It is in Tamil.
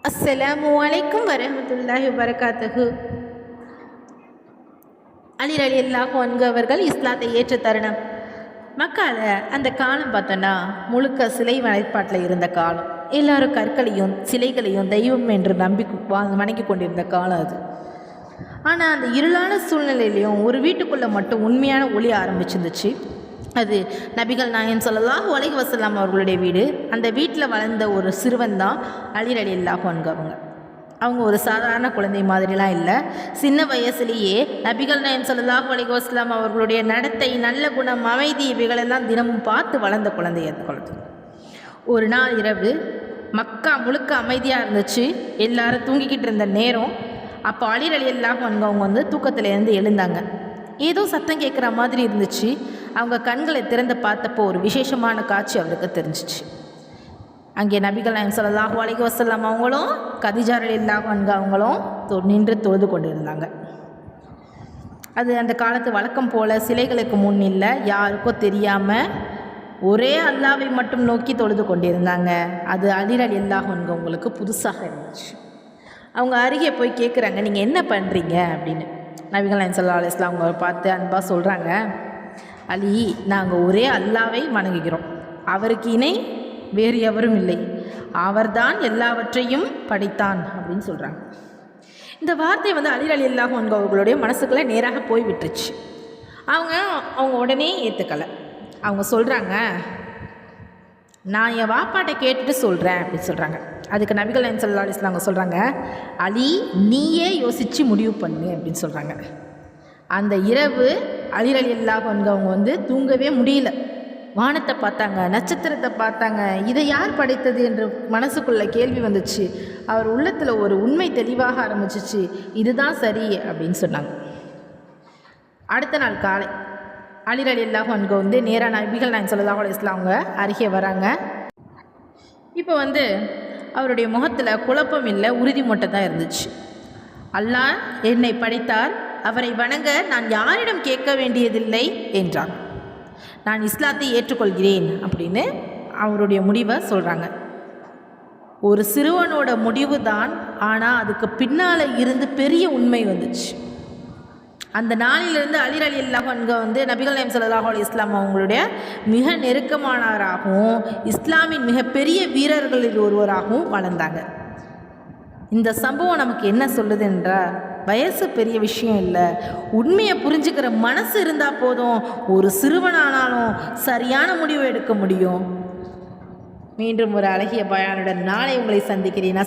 அஸ்ஸலாமு அலைக்கும் வரஹ்மத்துல்லாஹி வபரகாத்துஹு. அலி ரலியல்லாஹு அன்ஹு அவர்கள் இஸ்லாத்தை ஏற்ற தருணம். மக்கால அந்த காலம் பார்த்தோன்னா முழுக்க சிலை வழிபாட்டில் இருந்த காலம். எல்லாரும் கற்களையும் சிலைகளையும் தெய்வம் என்று நம்பி வணங்கி கொண்டிருந்த காலம் அது. ஆனால் அந்த இருளான சூழ்நிலையிலையும் ஒரு வீட்டுக்குள்ளே மட்டும் உண்மையான ஒளி ஆரம்பிச்சிருந்துச்சு. அது நபிகள் நாயகம் ஸல்லல்லாஹு அலைஹி வஸல்லம் அவர்களுடைய வீடு. அந்த வீட்டில் வளர்ந்த ஒரு சிறுவன் தான் அலி ரலியல்லாஹு அன்ஹு. அவங்க ஒரு சாதாரண குழந்தை மாதிரிலாம் இல்லை. சின்ன வயசுலேயே நபிகள் நாயகம் ஸல்லல்லாஹு அலைஹி வஸல்லம் அவர்களுடைய நடத்தை, நல்ல குணம், அமைதி இவைகளெல்லாம் தினமும் பார்த்து வளர்ந்த குழந்தை அந்த குழந்தை. ஒரு நாள் இரவு மக்கா முழுக்க அமைதியாக இருந்துச்சு. எல்லாரும் தூங்கிக்கிட்டு இருந்த நேரம். அப்போ அலி ரலியல்லாஹு அன்ஹு அவங்க தூக்கத்திலேருந்து எழுந்தாங்க. ஏதோ சத்தம் கேட்குற மாதிரி இருந்துச்சு. அவங்க கண்களை திறந்து பார்த்தப்போ ஒரு விசேஷமான காட்சி அவருக்கு தெரிஞ்சிச்சு. அங்கே நபிகள் நாயகம் ஸல்லல்லாஹு அலைஹி வஸல்லம் அவங்களும் கதீஜா ரலியல்லாஹு அன்ஹா அவங்களும் நின்று தொழுது கொண்டு இருந்தாங்க. அது அந்த காலத்து வழக்கம் போல் சிலைகளுக்கு முன் இல்லை, யாருக்கோ தெரியாமல் ஒரே அல்லாவை மட்டும் நோக்கி தொழுது கொண்டிருந்தாங்க. அது அலி ரலியல்லாஹு அன்ஹு அவங்களுக்கு புதுசாக இருந்துச்சு. அவங்க அருகே போய் கேட்குறாங்க, நீங்கள் என்ன பண்ணுறீங்க அப்படின்னு. நபிகள் நாயகம் ஸல்லல்லாஹு அலைஹி வஸல்லம் அவங்க பார்த்து அன்பாக சொல்கிறாங்க, அலி, நாங்கள் ஒரே அல்லாவை வணங்குகிறோம். அவருக்கு இணை வேறு எவரும் இல்லை. அவர்தான் எல்லாவற்றையும் படைத்தான் அப்படின்னு சொல்கிறாங்க. இந்த வார்த்தை அலி ரலியல்லாஹு அன்ஹு அவர்களுடைய மனசுக்குள்ளே நேராக போய் விட்டுருச்சு. அவங்க உடனே ஏற்றுக்கலை. அவங்க சொல்கிறாங்க, நான் என் வாப்பாட்டை கேட்டுட்டு சொல்கிறேன் அப்படின்னு சொல்கிறாங்க. அதுக்கு நபிகள் நாயகம் ஸல்லல்லாஹு அலைஹி வஸல்லம் அவங்க சொல்கிறாங்க, அலி, நீயே யோசித்து முடிவு பண்ணு அப்படின்னு சொல்கிறாங்க. அந்த இரவு அலி ரலியல்லாஹு அன்ஹு அவங்க தூங்கவே முடியல. வானத்தை பார்த்தாங்க, நட்சத்திரத்தை பார்த்தாங்க. இதை யார் படைத்தது என்று மனசுக்குள்ள கேள்வி வந்துச்சு. அவர் உள்ளத்தில் ஒரு உண்மை தெளிவாக ஆரம்பிச்சிச்சு, இதுதான் சரி அப்படின்னு சொன்னாங்க. அடுத்த நாள் காலை அலி ரலியல்லாஹு அன்ஹு நேராக நபிகள் நாயகம் ஸல்லல்லாஹு அலைஹி வஸல்லம் அவங்க அருகே வராங்க. இப்போ அவருடைய முகத்தில் குழப்பம் இல்லை, உறுதி மட்டும் தான் இருந்துச்சு. அல்லாஹ் என்னை படைத்தார், அவரை வணங்க நான் யாரிடம் கேட்க வேண்டியதில்லை என்றார். நான் இஸ்லாத்தை ஏற்றுக்கொள்கிறேன் அப்படின்னு அவருடைய முடிவை சொல்கிறாங்க. ஒரு சிறுவனோட முடிவு தான், ஆனால் அதுக்கு பின்னால் இருந்து பெரிய உண்மை வந்துச்சு. அந்த நாளிலிருந்து அலி ரலியல்லாஹு அன்ஹு நபிகள் நாயகம் ஸல்லல்லாஹு அலைஹி வஸல்லம் அவங்களுடைய மிக நெருக்கமானவராகவும் இஸ்லாமின் மிகப்பெரிய வீரர்களில் ஒருவராகவும் வளர்ந்தாங்க. இந்த சம்பவம் நமக்கு என்ன சொல்லுது என்றால், வயசு பெரிய விஷயம் இல்லை, உண்மையை புரிஞ்சுக்கிற மனசு இருந்தால் போதும், ஒரு சிறுவனானாலும் சரியான முடிவு எடுக்க முடியும். மீண்டும் ஒரு அழகிய பயானுடன் நாளை உங்களை சந்திக்கிறேன்.